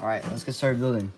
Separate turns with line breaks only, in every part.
Alright, let's get started building.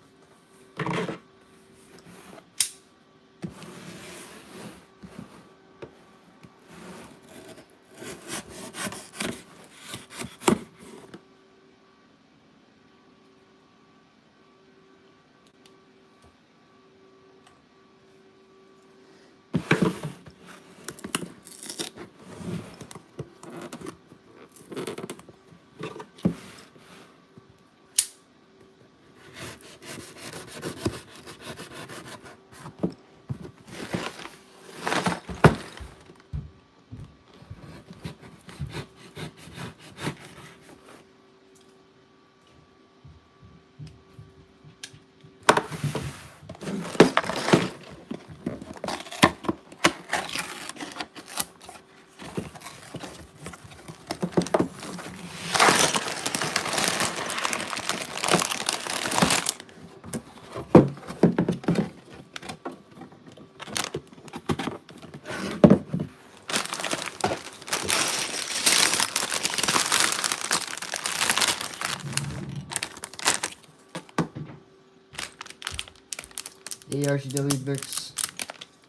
The ARC-170 bricks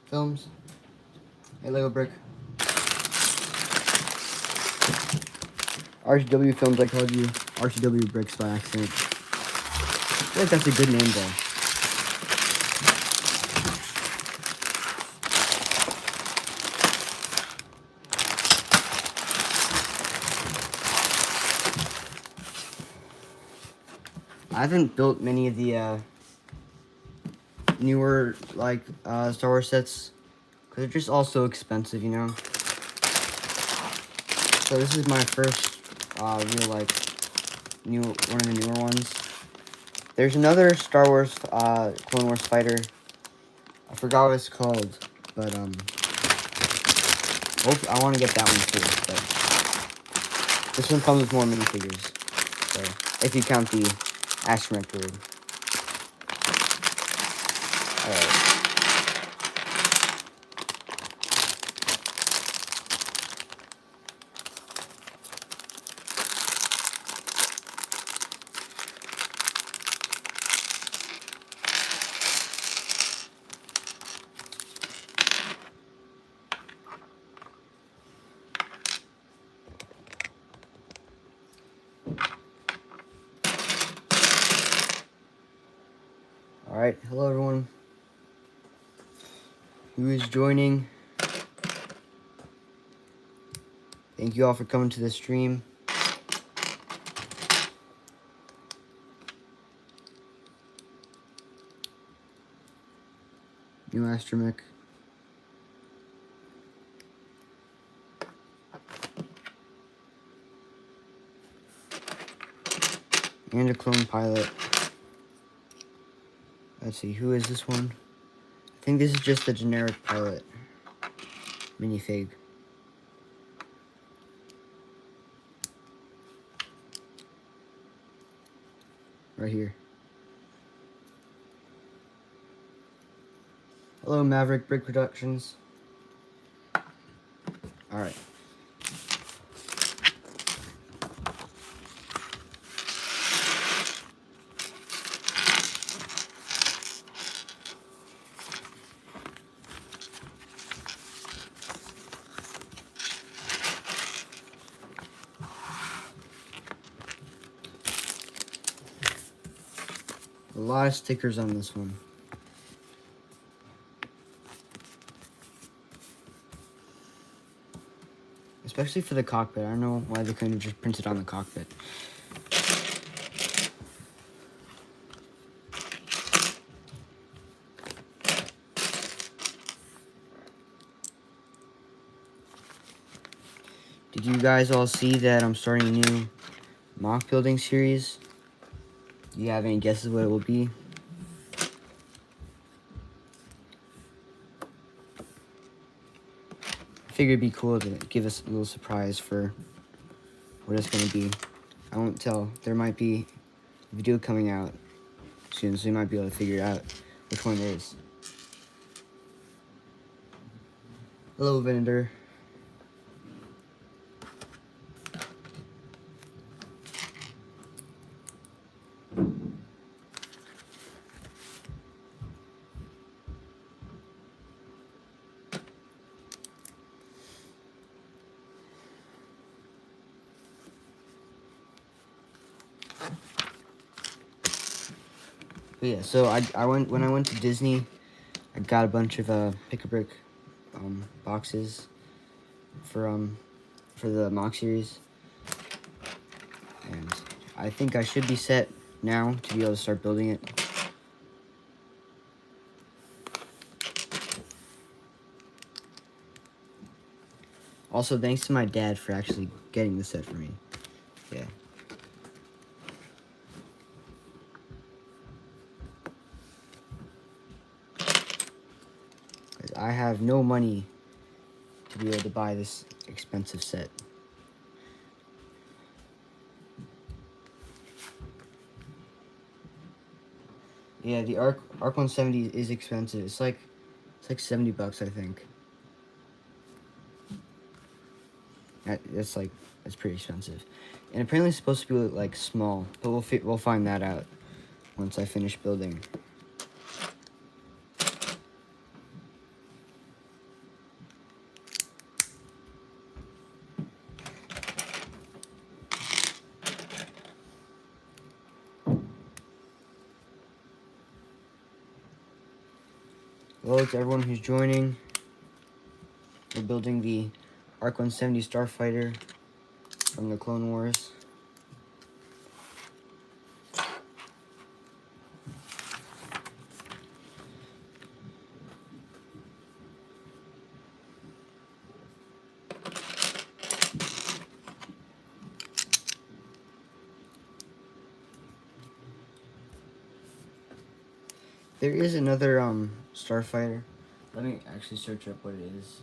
films. Hey, Lego brick. RCW films, I called you RCW bricks by accident. I feel like that's a good name though. I haven't built many of the newer Star Wars sets because they're just all so expensive, you know. So this is my first real one of the newer ones. There's another Star Wars Clone Wars fighter. I forgot what it's called, but I want to get that one too. But this one comes with more minifigures, so if you count the astromech droid. Alright. Alright, hello everyone who is joining. Thank you all for coming to the stream. New astromech. And a clone pilot. Let's see, who is this one? I think this is just the generic pilot minifig. Right here. Hello, Maverick Brick Productions. Alright. A lot of stickers on this one. Especially for the cockpit. I don't know why they couldn't have just printed on the cockpit. Did you guys all see that I'm starting a new mock building series? Do you have any guesses what it will be? I figured it'd be cool to give us a little surprise for what it's going to be. I won't tell. There might be a video coming out soon, so you might be able to figure out which one it is. Hello, Vendor. But yeah, so when I went to Disney, I got a bunch of pick-a-brick boxes for the mock series, and I think I should be set now to be able to start building it. Also, thanks to my dad for actually getting the set for me. Yeah. I have no money to be able to buy this expensive set. Yeah, the ARC-170 is expensive. It's like $70, I think. That's pretty expensive, and apparently it's supposed to be like small, but we'll find that out once I finish building. Hello to everyone who's joining. We're building the ARC-170 Starfighter from the Clone Wars. There is another Starfighter. Let me actually search up what it is.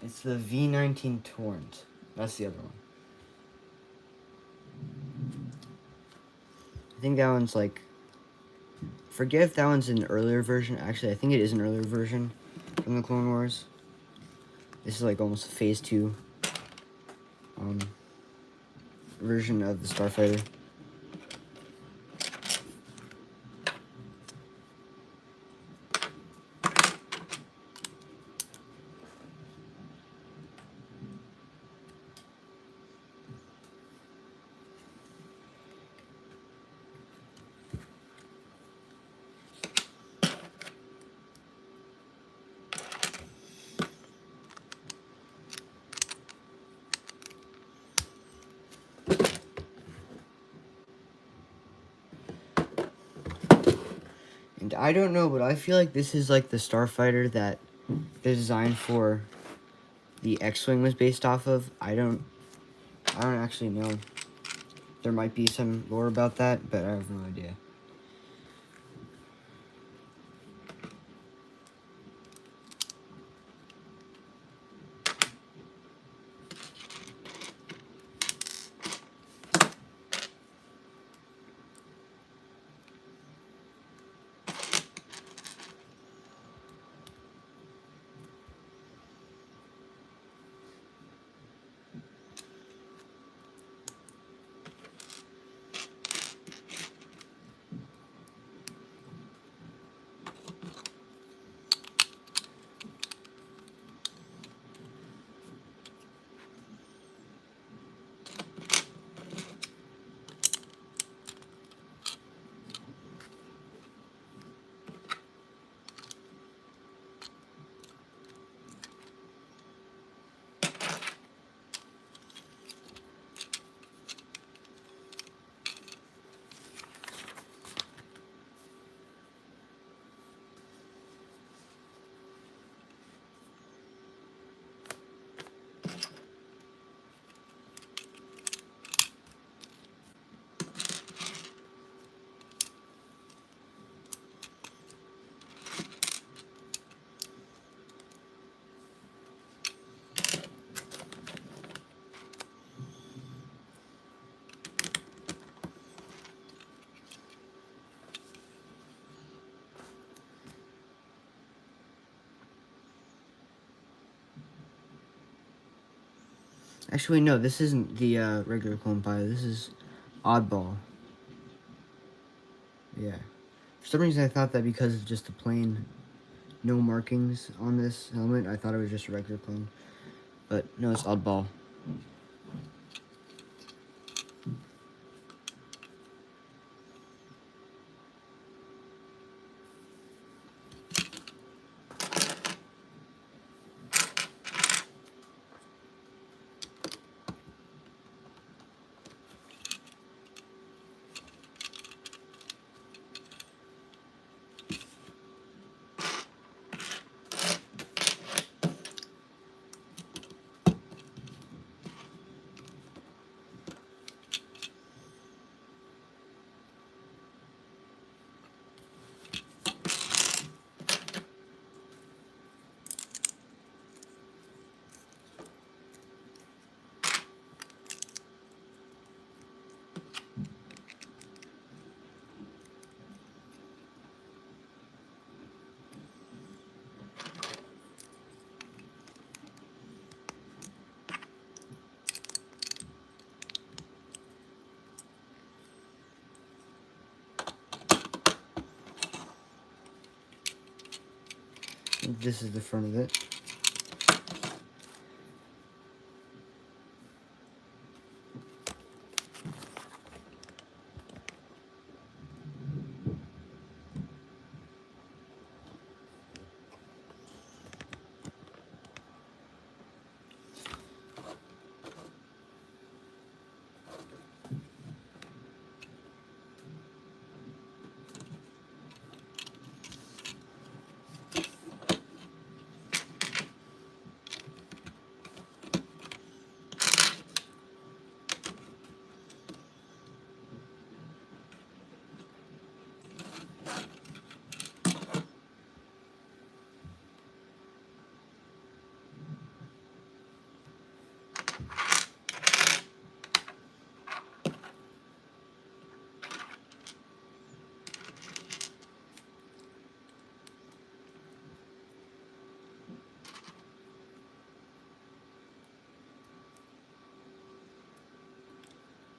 It's the V-19 Torrent. That's the other one. I think that one's like... Forget if that one's an earlier version. Actually, I think it is an earlier version from the Clone Wars. This is like almost a Phase 2 version of the Starfighter. And I don't know, but I feel like this is like the Starfighter that the design for the X-Wing was based off of. I don't actually know. There might be some lore about that, but I have no idea. Actually, no, this isn't the regular clone pilot. This is oddball. Yeah. For some reason I thought that because it's just a plain, no markings on this helmet, I thought it was just a regular plane. But no, it's oddball. This is the front of it.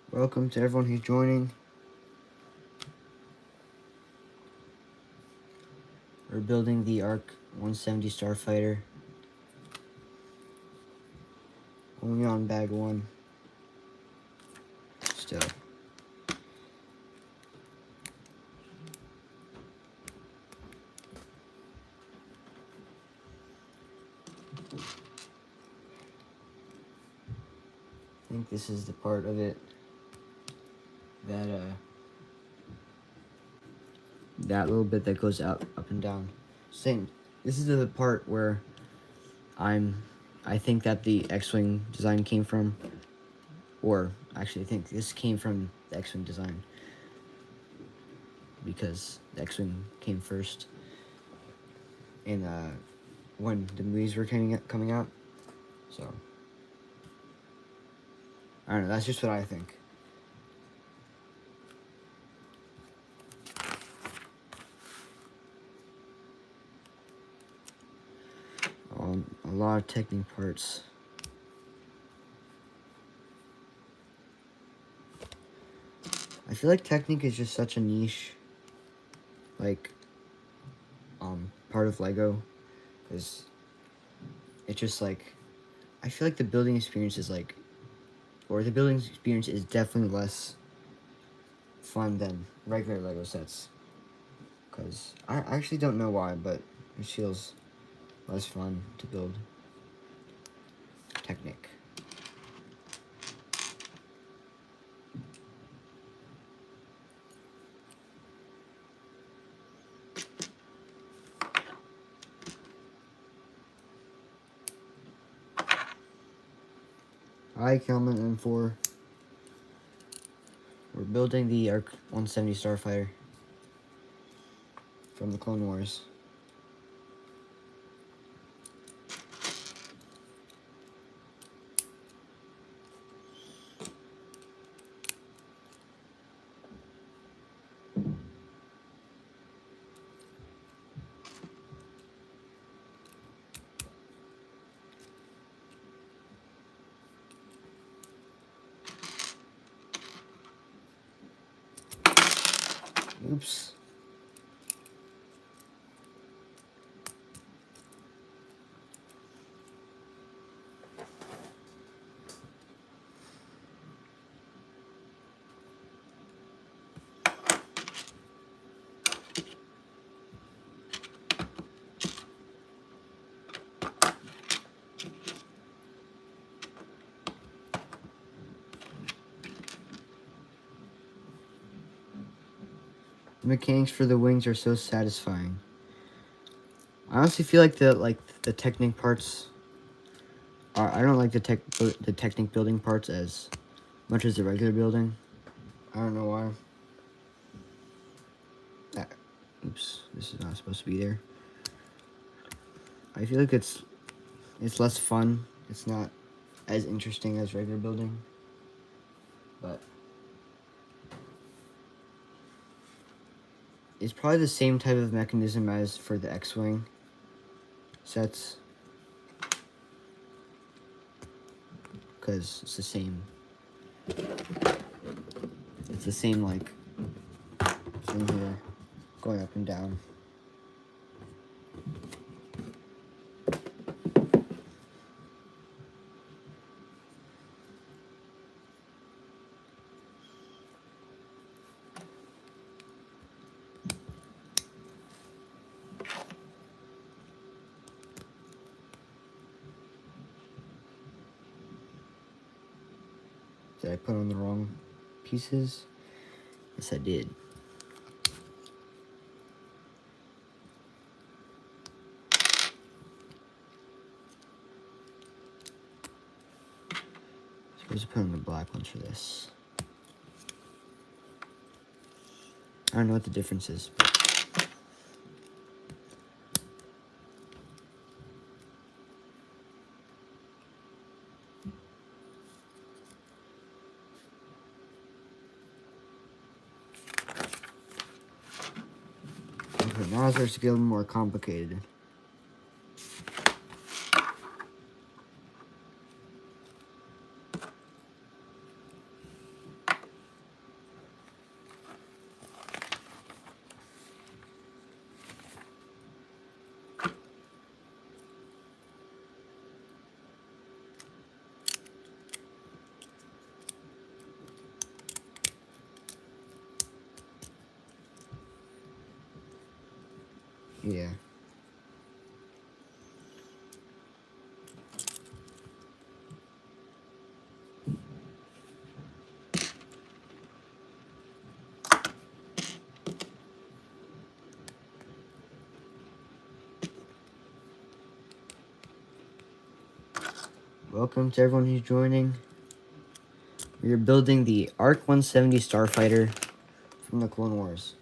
Welcome to everyone who's joining. We're building the ARC-170 Starfighter. Only on bag 1. Still. I think this is the part of it that little bit that goes up and down. Same. This is the part where I think that the X-Wing design came from, or actually I think this came from the X-Wing design because the X-Wing came first in when the movies were coming out. So I don't know, that's just what I think. A lot of Technic parts. I feel like Technic is just such a niche, like, part of Lego, because it's just like, I feel like the building experience is like, or the building experience is definitely less fun than regular Lego sets, because I actually don't know why, but it feels less fun to build Technic. Hi, Kelman M4. We're building the ARC-170 Starfighter from the Clone Wars. Oops. The mechanics for the wings are so satisfying. I honestly feel like the Technic parts are, I don't like the Technic building parts as much as the regular building. I don't know why. Oops, this is not supposed to be there. I feel like it's less fun. It's not as interesting as regular building. But it's probably the same type of mechanism as for the X-Wing sets. Because it's the same. It's the same, like, thing here, going up and down. Did I put on the wrong pieces? Yes, I did. Supposed to put on the black ones for this. I don't know what the difference is. Okay, now it starts to get a little more complicated. Yeah. Welcome to everyone who's joining. We're building the ARC-170 Starfighter from the Clone Wars.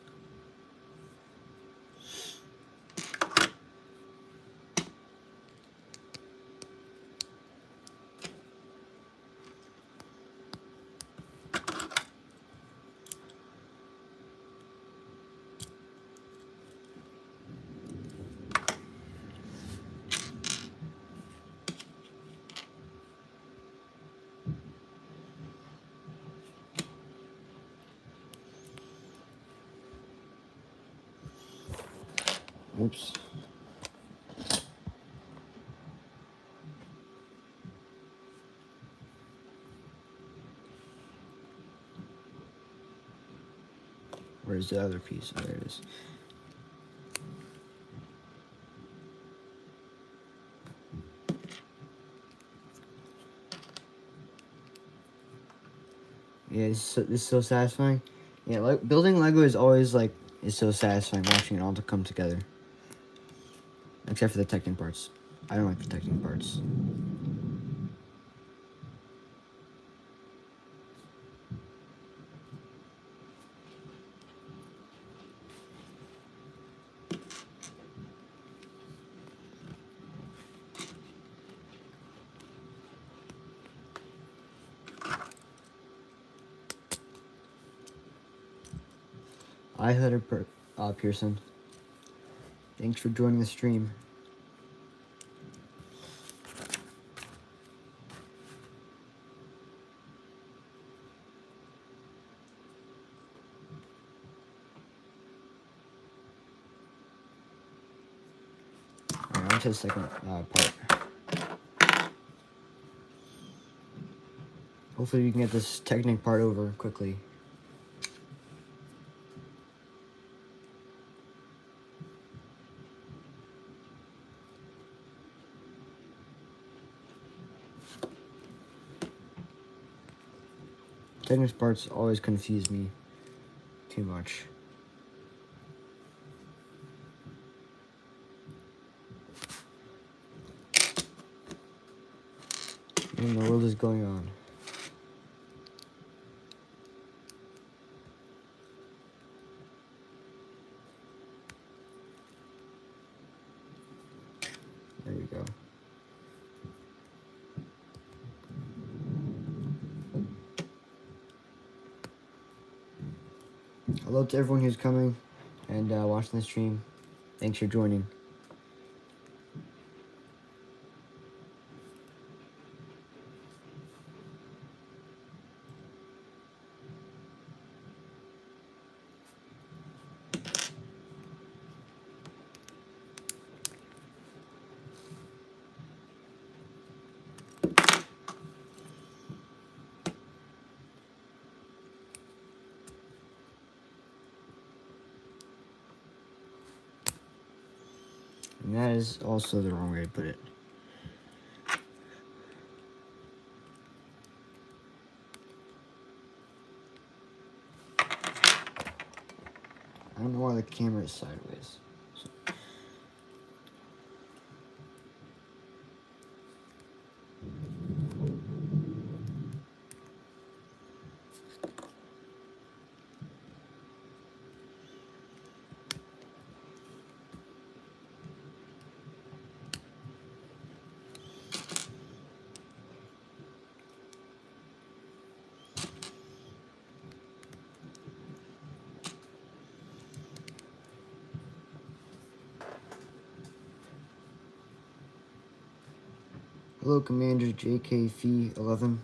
Oops. Where's the other piece? Oh, there it is. Yeah, this is so satisfying. Yeah, like building Lego is always is so satisfying watching it all to come together. Except for the Technic parts. I don't like the Technic parts. Hi, Hunter Pearson. Thanks for joining the stream. into the second part. Hopefully we can get this Technic part over quickly. Technic parts always confuse me too much. What in the world is going on? There we go. Hello to everyone who's coming and watching the stream. Thanks for joining. And that is also the wrong way to put it. I don't know why the camera is sideways. Hello, Commander JKF11.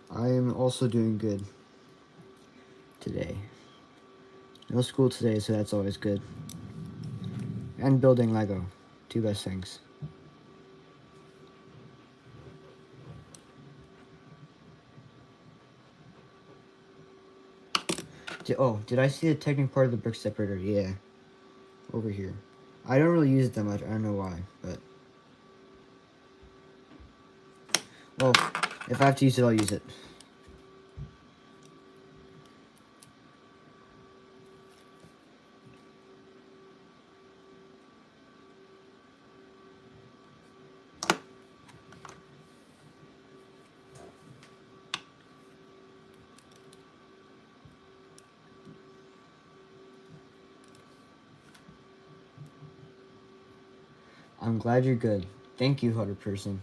I am also doing good today. No school today, so that's always good. And building Lego. Two best things. Did I see the Technic part of the brick separator? Yeah. Over here. I don't really use it that much. I don't know why, but... Well, if I have to use it, I'll use it. I'm glad you're good. Thank you, 100%.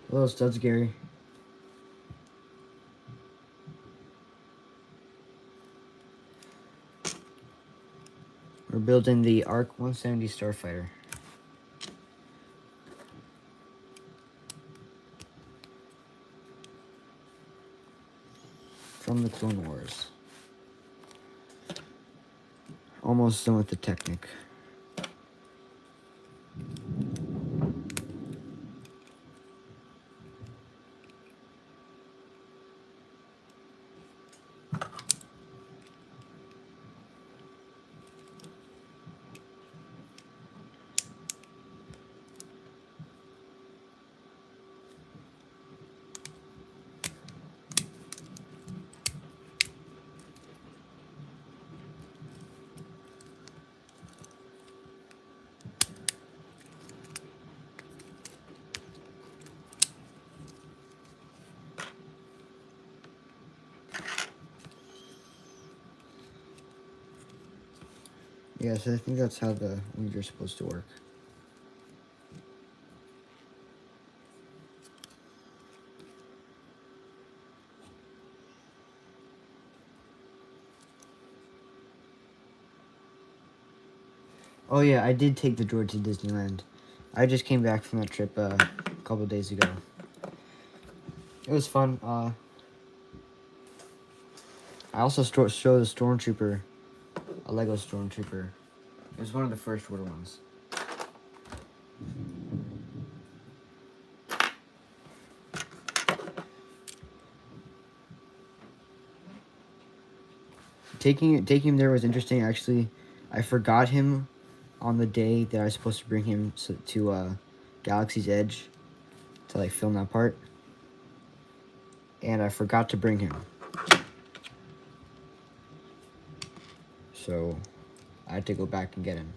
Hello, Studs Gary. We're building the ARC-170 Starfighter. From the Clone Wars. Almost done with the Technic. Yes, I think that's how the leader's supposed to work. Oh yeah, I did take the droid to Disneyland. I just came back from that trip a couple days ago. It was fun. I also showed the Stormtrooper, a Lego Stormtrooper. It was one of the first order ones. Taking him there was interesting. Actually, I forgot him on the day that I was supposed to bring him to Galaxy's Edge to like film that part, and I forgot to bring him. So I had to go back and get him.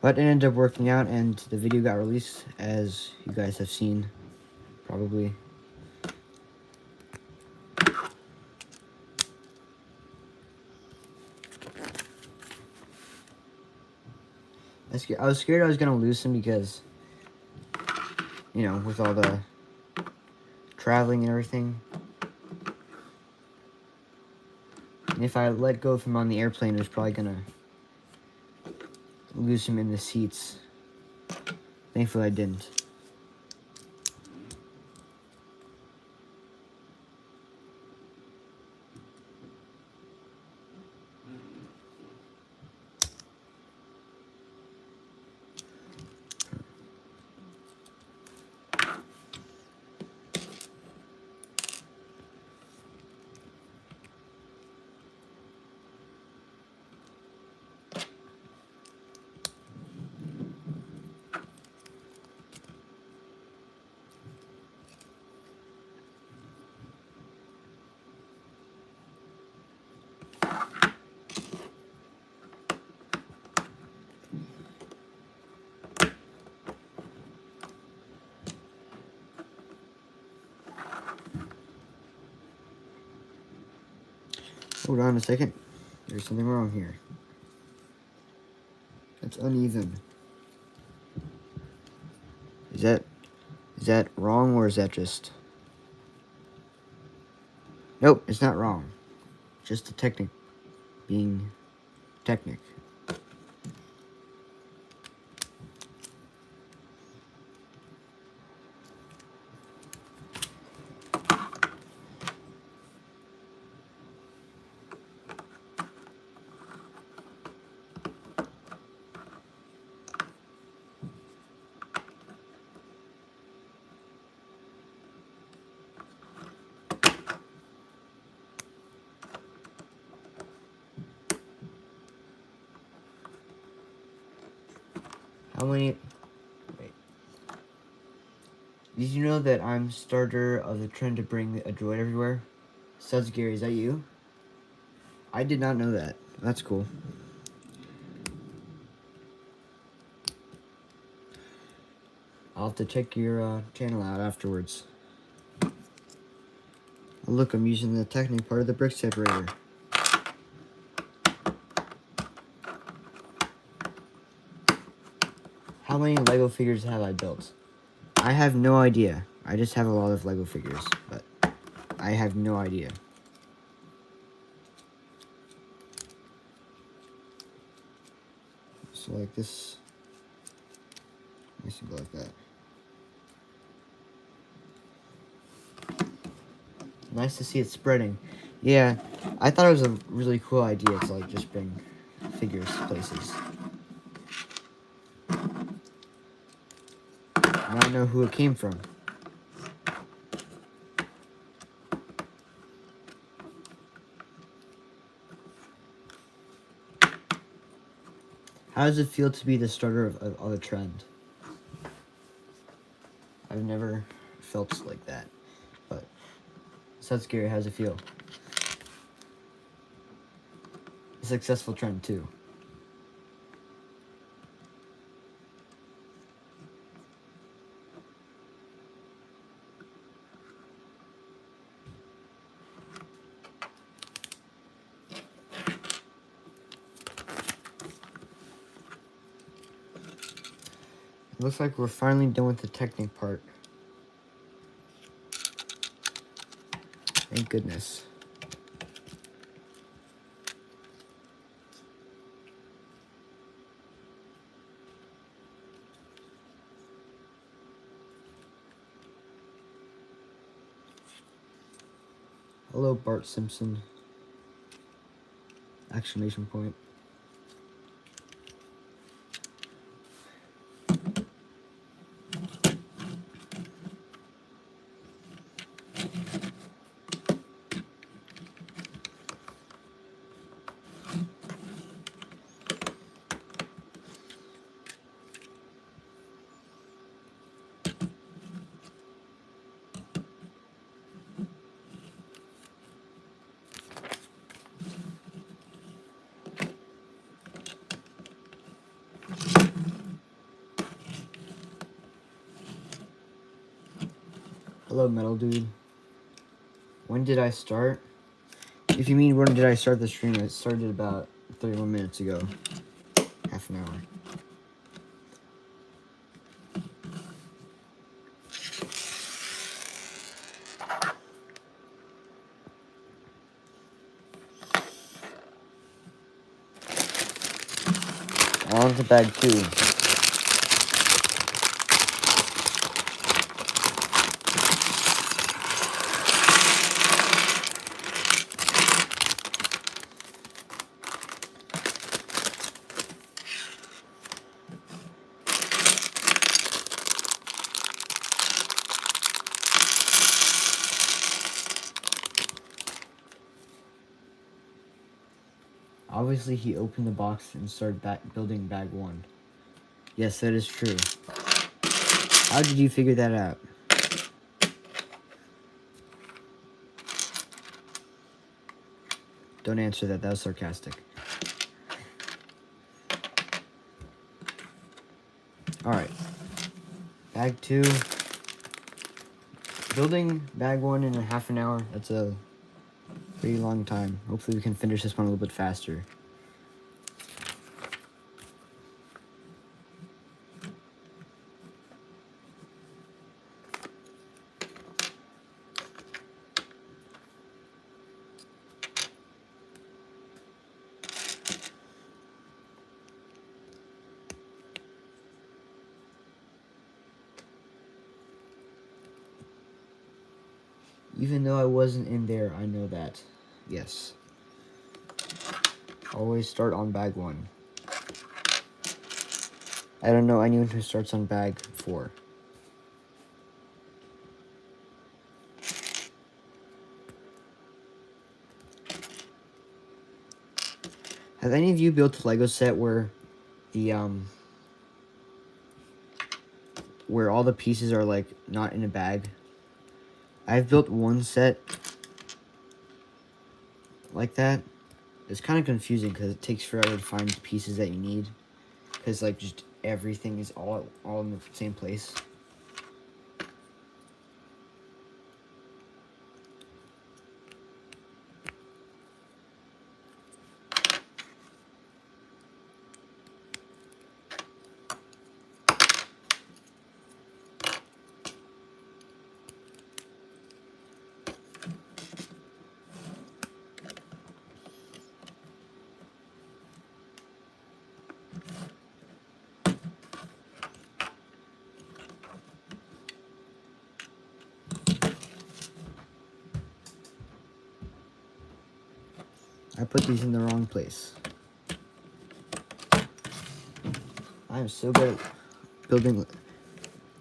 But it ended up working out, and the video got released, as you guys have seen, probably. I was scared I was going to lose him because, you know, with all the traveling and everything. And if I let go of him on the airplane, I was probably going to lose him in the seats. Thankfully, I didn't. Hold on a second. There's something wrong here. It's uneven. Is that wrong, or is that just... Nope, it's not wrong. Just a technic being technic. How many... Wait. Did you know that I'm starter of the trend to bring a droid everywhere? Suds Gary, is that you? I did not know that. That's cool. I'll have to check your channel out afterwards. Oh, look, I'm using the Technic part of the brick separator. How many Lego figures have I built? I have no idea. I just have a lot of Lego figures, but I have no idea. So like this, I should go like that. Nice to see it spreading. Yeah, I thought it was a really cool idea to like just bring figures to places. Now I know who it came from. How does it feel to be the starter of a trend? I've never felt like that, but it's not scary. How does it feel? A successful trend too. Looks like we're finally done with the Technic part. Thank goodness. Hello, Bart Simpson. Exclamation point. Hello, Metal Dude. When did I start? If you mean when did I start the stream, it started about 31 minutes ago. Half an hour. On to bag 2. Obviously, he opened the box and started building bag 1. Yes, that is true. How did you figure that out? Don't answer that. That was sarcastic. Alright. Bag 2. Building bag 1 in a half an hour. That's a pretty long time. Hopefully we can finish this one a little bit faster. Even though I wasn't in there, I know that. Yes. Always start on bag 1. I don't know anyone who starts on bag 4. Have any of you built a Lego set where the where all the pieces are like not in a bag? I've built one set like that. It's kind of confusing because it takes forever to find the pieces that you need, because like just everything is all in the same place. I put these in the wrong place. I am so good at building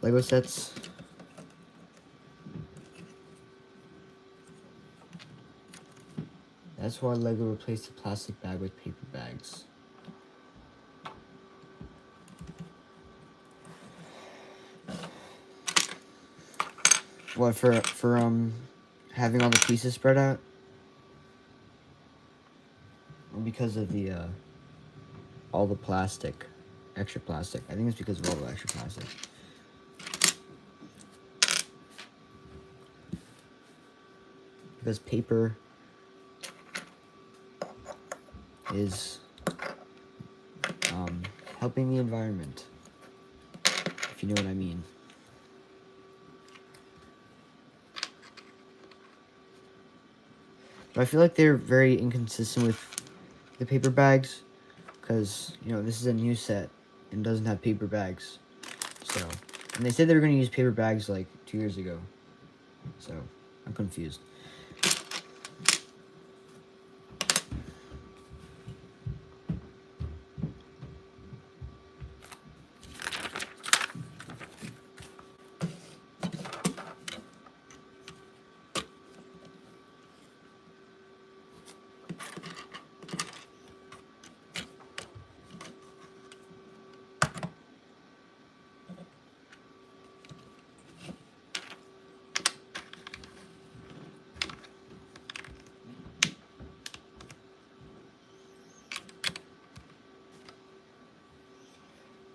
Lego sets. That's why Lego replaced the plastic bag with paper bags. What, for having all the pieces spread out? Or because of the all the plastic, extra plastic? I think it's because of all the extra plastic. Because paper is helping the environment. if you know what I mean. But I feel like they're very inconsistent with the paper bags, because, you know, this is a new set and doesn't have paper bags. So, and they said they were going to use paper bags like 2 years ago. So, I'm confused.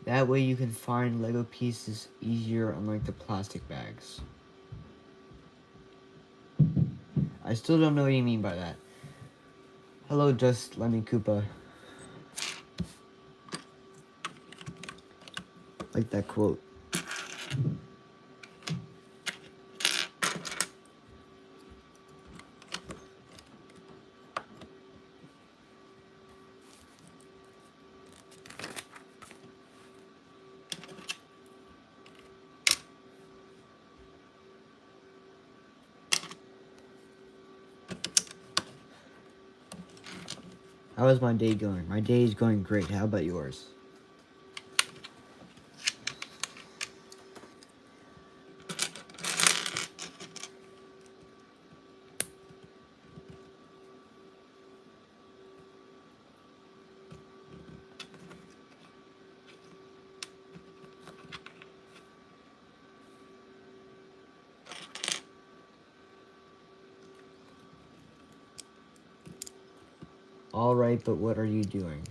That way you can find Lego pieces easier, unlike the plastic bags. I still don't know what you mean by that. Hello, Just Lemmy Koopa. Like that quote. How is my day going? My day is going great. How about yours? Alright, but what are you doing?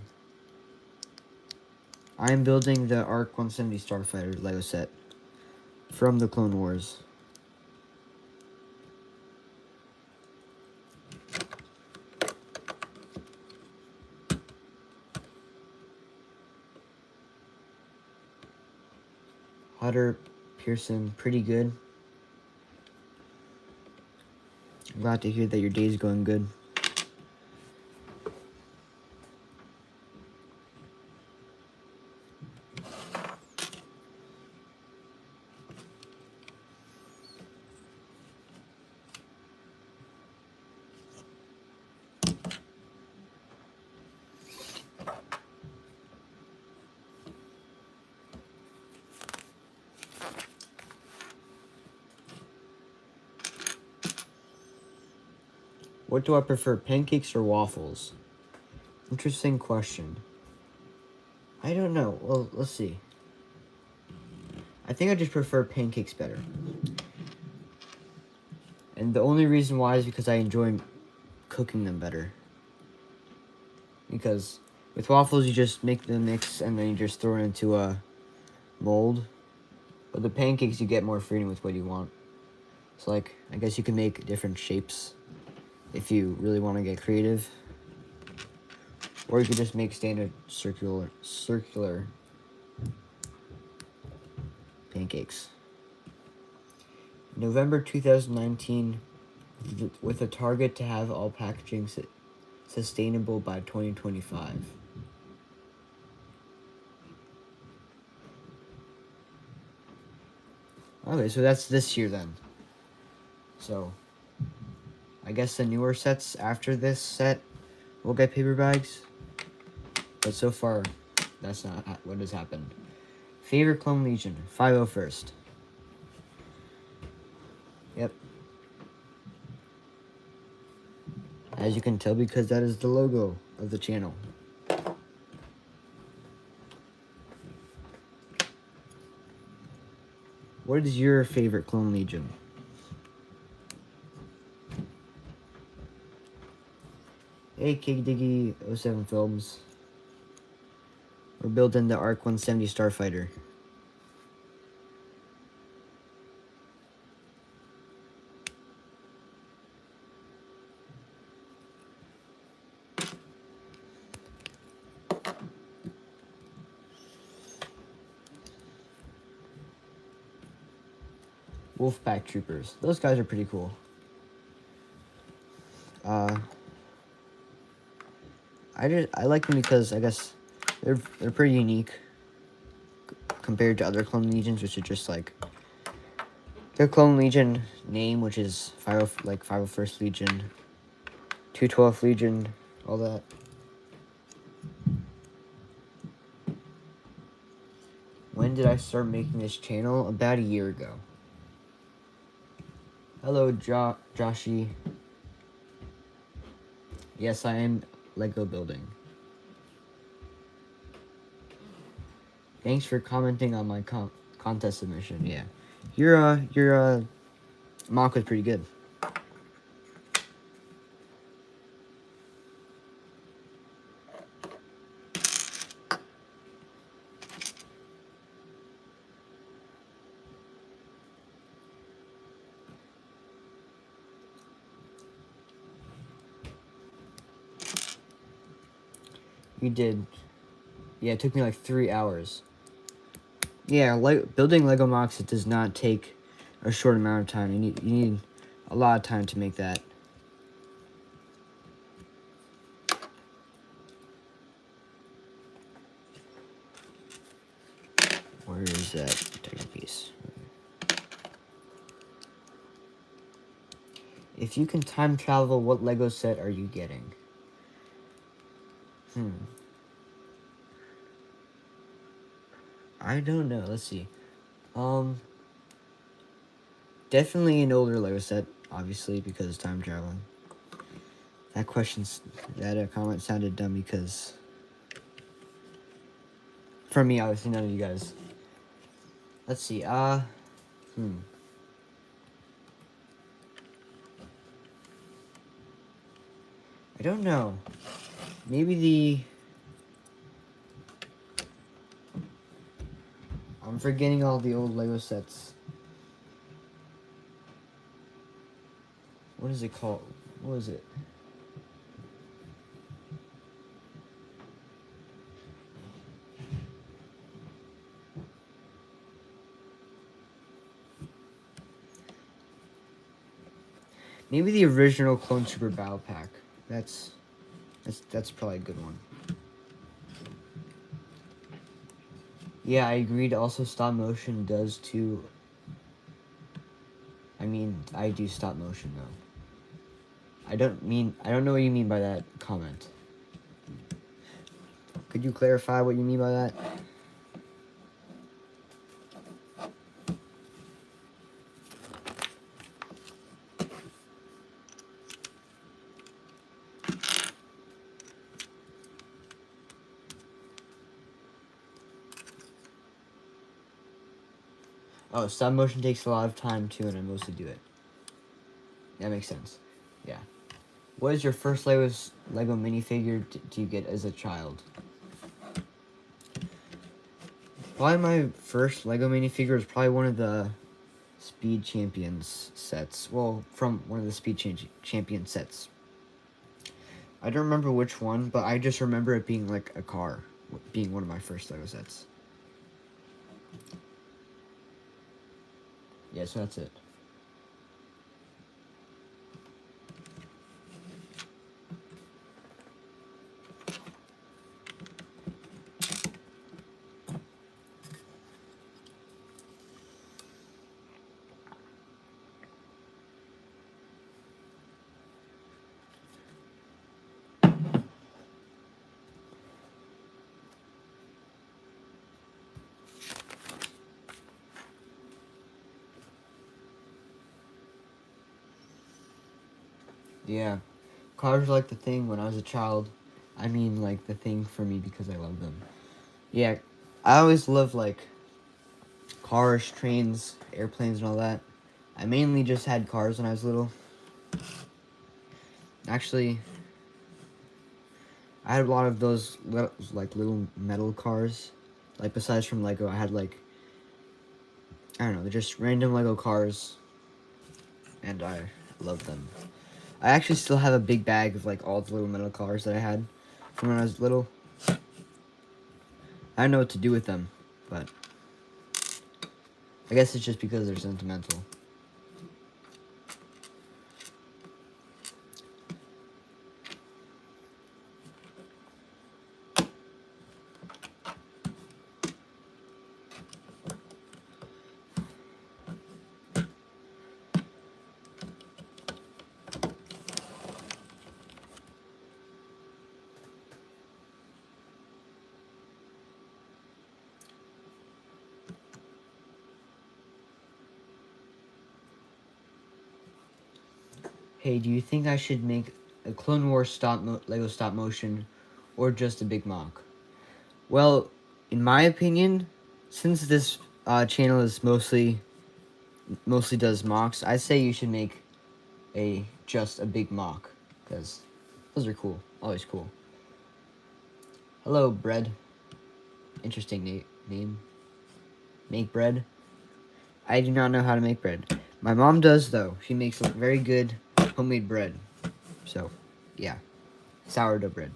I am building the ARC-170 Starfighter Lego set from the Clone Wars. Hutter Pearson, pretty good. I'm glad to hear that your day is going good. What do I prefer, pancakes or waffles? Interesting question. I don't know. Well, let's see. I think I just prefer pancakes better. And the only reason why is because I enjoy cooking them better. Because with waffles, you just make the mix and then you just throw it into a mold. But the pancakes, you get more freedom with what you want. So, like, I guess you can make different shapes if you really want to get creative. Or you could just make standard circular pancakes. November 2019, with a target to have all packaging sustainable by 2025. Okay, so that's this year then. So, I guess the newer sets after this set will get paper bags. But so far, that's not what has happened. Favorite Clone Legion, 501st. Yep. As you can tell, because that is the logo of the channel. What is your favorite Clone Legion? Hey, Kig Diggy 07 Films. We're building the ARC-170 Starfighter. Wolfpack Troopers. Those guys are pretty cool. I like them because I guess they're pretty unique compared to other Clone Legions, which are just like their Clone Legion name, which is 501st Legion, 212th Legion, all that. When did I start making this channel? About a year ago. Hello, Joshy. Yes, I am Lego building. Thanks for commenting on my contest submission. Yeah, your mock was pretty good. You did. Yeah, it took me like 3 hours. Yeah, building Lego mocks, it does not take a short amount of time. You need a lot of time to make that. Where is that second piece? If you can time travel, what Lego set are you getting? I don't know. Let's see. Definitely an older Lego set, obviously, because time traveling. That comment sounded dumb because for me, obviously, none of you guys. Let's see. I don't know. Maybe I'm forgetting all the old Lego sets. What is it called? What is it? Maybe the original Clone Trooper Battle Pack. That's probably a good one. Yeah, I agreed. Also, stop motion does too. I mean, I do stop motion though. I don't know what you mean by that comment. Could you clarify what you mean by that? Oh, stop motion takes a lot of time too, and I mostly do it. That makes sense. Yeah. What is your first Lego minifigure do you get as a child? Probably my first Lego minifigure is probably one of the Speed Champions sets. Well, from one of the Speed Champion sets. I don't remember which one, but I just remember it being like a car, being one of my first Lego sets. Yeah, so that's it. Yeah. Cars were like the thing when I was a child. I mean, like, the thing for me because I love them. Yeah, I always loved, like, cars, trains, airplanes, and all that. I mainly just had cars when I was little. Actually, I had a lot of those, little metal cars. Like, besides from Lego, I had, like, I don't know, they're just random Lego cars. And I love them. I actually still have a big bag of, like, all the little metal cars that I had from when I was little. I don't know what to do with them, but I guess it's just because they're sentimental. Hey, do you think I should make a Clone Wars Lego stop motion, or just a big mock? Well, in my opinion, since this channel is mostly does mocks, I say you should make just a big mock, because those are cool, always cool. Hello, bread. Interesting name. Make bread. I do not know how to make bread. My mom does, though. She makes very good homemade bread. So, yeah. Sourdough bread.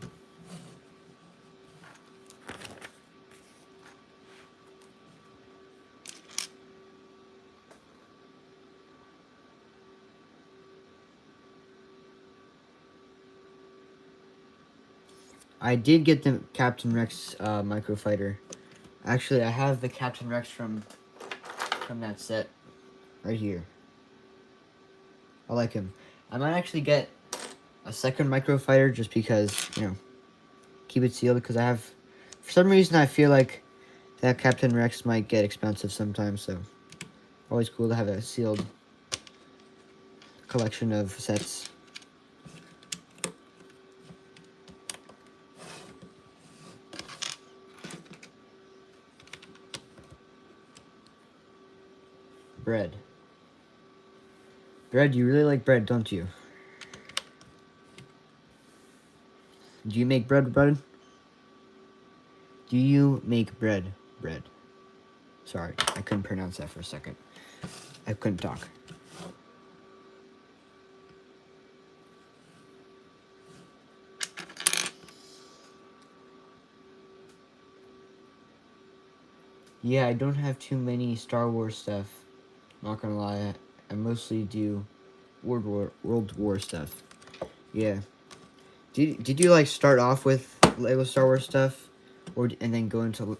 I did get the Captain Rex microfighter. Actually, I have the Captain Rex from that set right here. I like him. I might actually get a second microfighter just because, keep it sealed, because I have, for some reason, I feel like that Captain Rex might get expensive sometimes, so always cool to have a sealed collection of sets. Bread. Bread, you really like bread, don't you? Do you make bread? Do you make bread? Sorry, I couldn't pronounce that for a second. I couldn't talk. Yeah, I don't have too many Star Wars stuff. Not gonna lie, I mostly do World War stuff. Yeah. Did you like start off with Lego Star Wars stuff, and then go into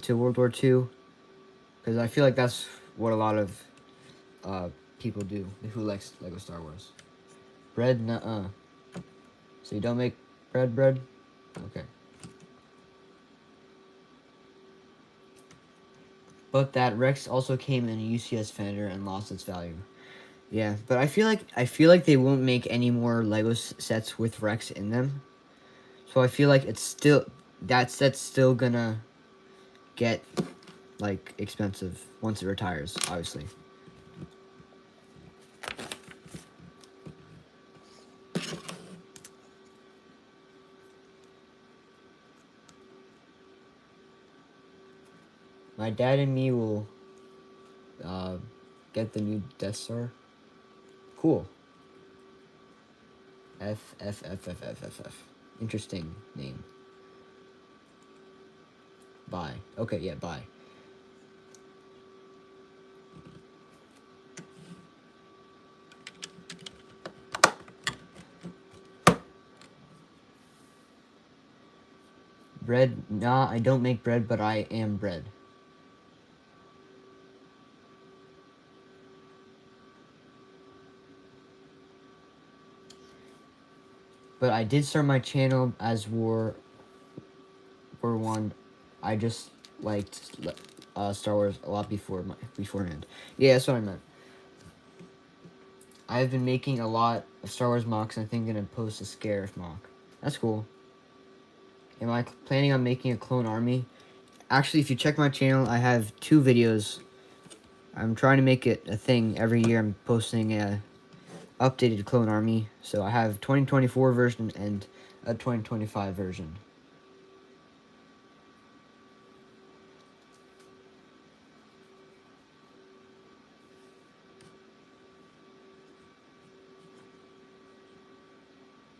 World War II? Because I feel like that's what a lot of people do who likes Lego Star Wars. Bread, nuh-uh. So you don't make bread? Okay. But that Rex also came in a UCS Fender and lost its value. Yeah, but I feel like they won't make any more Lego sets with Rex in them. So I feel like it's still that set's still gonna get like expensive once it retires, obviously. My dad and me will get the new Death Star. Cool. F. Interesting name. Bye. Okay, yeah, bye. Bread? Nah, I don't make bread, but I am bread. But I did start my channel as War 1. I just liked Star Wars a lot beforehand. Yeah, that's what I meant. I've been making a lot of Star Wars mocks, and I think I'm gonna post a Scarif mock. That's cool. Am I planning on making a clone army? Actually, if you check my channel, I have 2 videos. I'm trying to make it a thing every year. I'm posting a updated clone army. So I have 2024 version and a 2025 version.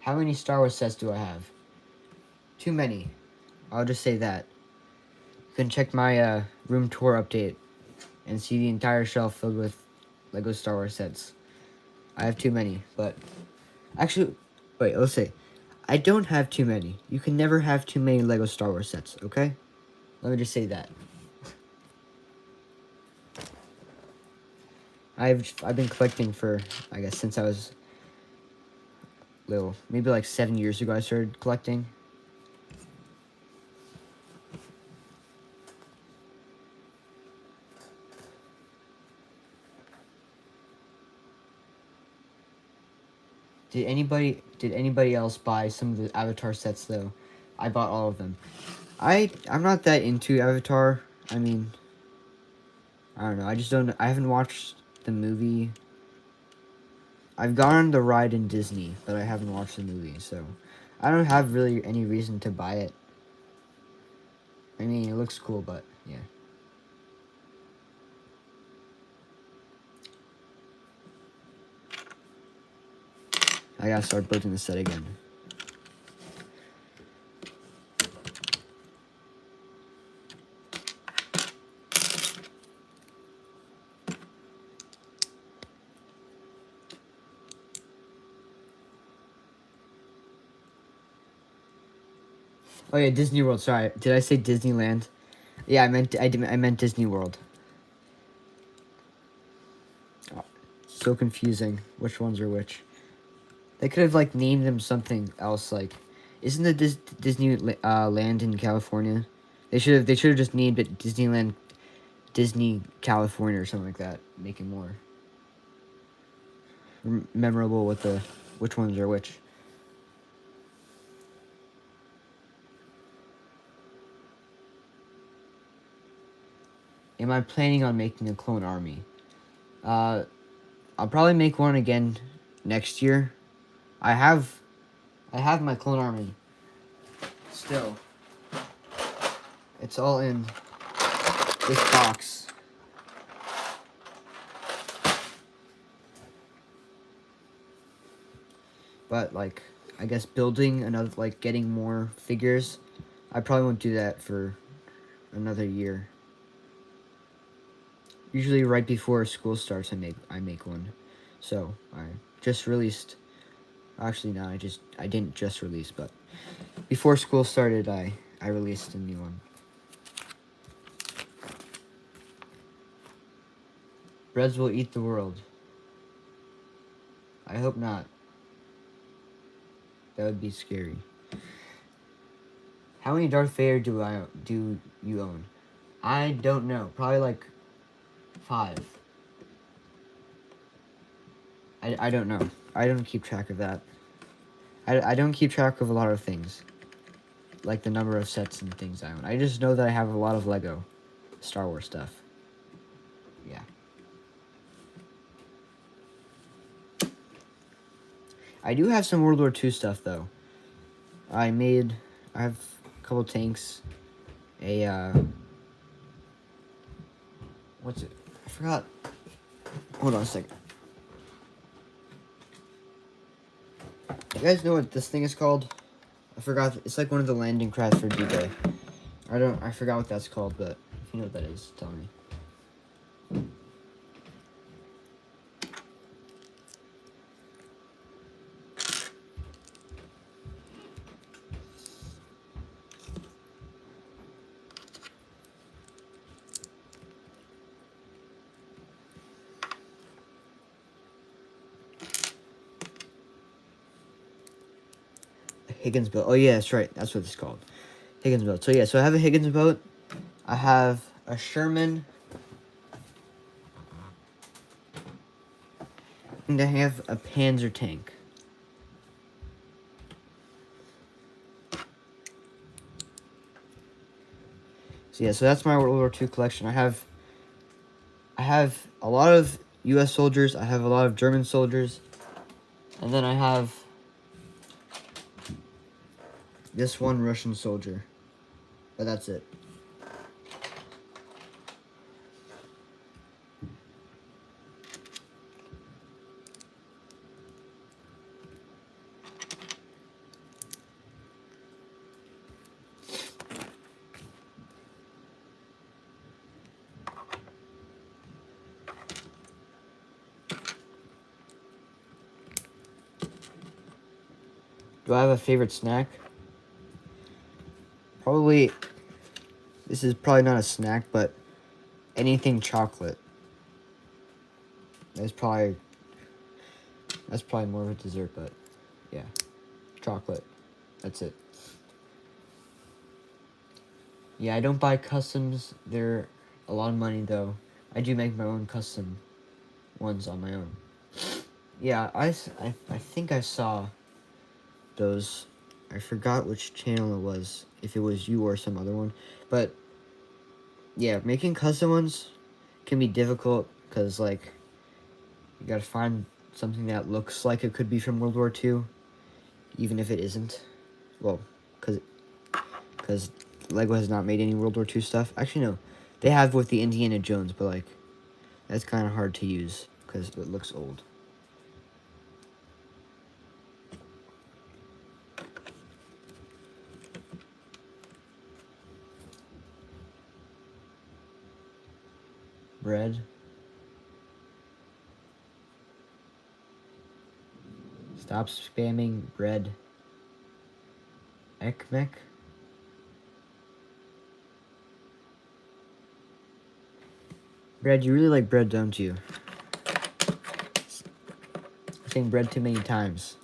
How many Star Wars sets do I have? Too many. I'll just say that. You can check my room tour update and see the entire shelf filled with Lego Star Wars sets. I have too many, but actually, wait, let's say I don't have too many. You can never have too many Lego Star Wars sets, okay? Let me just say that. I've been collecting for, I guess, since I was little. Maybe like 7 years ago I started collecting. Did anybody else buy some of the Avatar sets though? I bought all of them. I'm not that into Avatar. I mean, I don't know. I haven't watched the movie. I've gone on the ride in Disney, but I haven't watched the movie, so I don't have really any reason to buy it. I mean, it looks cool, but yeah. I gotta start building the set again. Oh yeah, Disney World. Sorry, did I say Disneyland? Yeah, I meant Disney World. Oh, so confusing. Which ones are which? They could have like named them something else. Like, isn't the Disney land in California? They should have just named it Disneyland, Disney California or something like that. Make it more memorable with the which ones are which. Am I planning on making a clone army? I'll probably make one again next year. I have my clone army still. It's all in this box. But like, I guess building another, like getting more figures, I probably won't do that for another year. Usually right before school starts, I make one. So I just released. Actually, no, I didn't just release, but before school started, I released a new one. Breads will eat the world. I hope not. That would be scary. How many Darth Vader do you own? I don't know. Probably like 5. I don't know. I don't keep track of that. I don't keep track of a lot of things. Like the number of sets and things I own. I just know that I have a lot of Lego Star Wars stuff. Yeah. I do have some World War II stuff though. I have a couple tanks. What's it? I forgot. Hold on a second. You guys know what this thing is called? I forgot. It's like one of the landing crafts for D-Day. I forgot what that's called, but if you know what that is, tell me. Higgins boat. Oh yeah, that's right. That's what it's called. Higgins boat. So yeah, so I have a Higgins boat. I have a Sherman. And I have a Panzer tank. So yeah, so that's my World War II collection. I have a lot of U.S. soldiers. I have a lot of German soldiers. And then I have this one Russian soldier. But that's it. Do I have a favorite snack? Probably, this is probably not a snack, but anything chocolate. That's probably more of a dessert, but yeah, chocolate. That's it. Yeah, I don't buy customs. They're a lot of money, though. I do make my own custom ones on my own. Yeah, I think I saw those. I forgot which channel it was, if it was you or some other one. But, yeah, making custom ones can be difficult, because, like, you gotta find something that looks like it could be from World War II, even if it isn't. Well, because LEGO has not made any World War II stuff. Actually, no. They have with the Indiana Jones, but, like, that's kind of hard to use, because it looks old. Bread. Stop spamming bread. Ekmek. Bread, you really like bread, don't you? I'm saying bread too many times.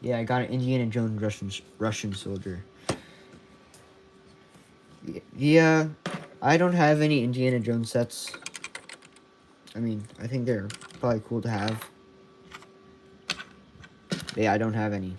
Yeah, I got an Indiana Jones Russian soldier. Yeah, I don't have any Indiana Jones sets. I mean, I think they're probably cool to have. Yeah, I don't have any.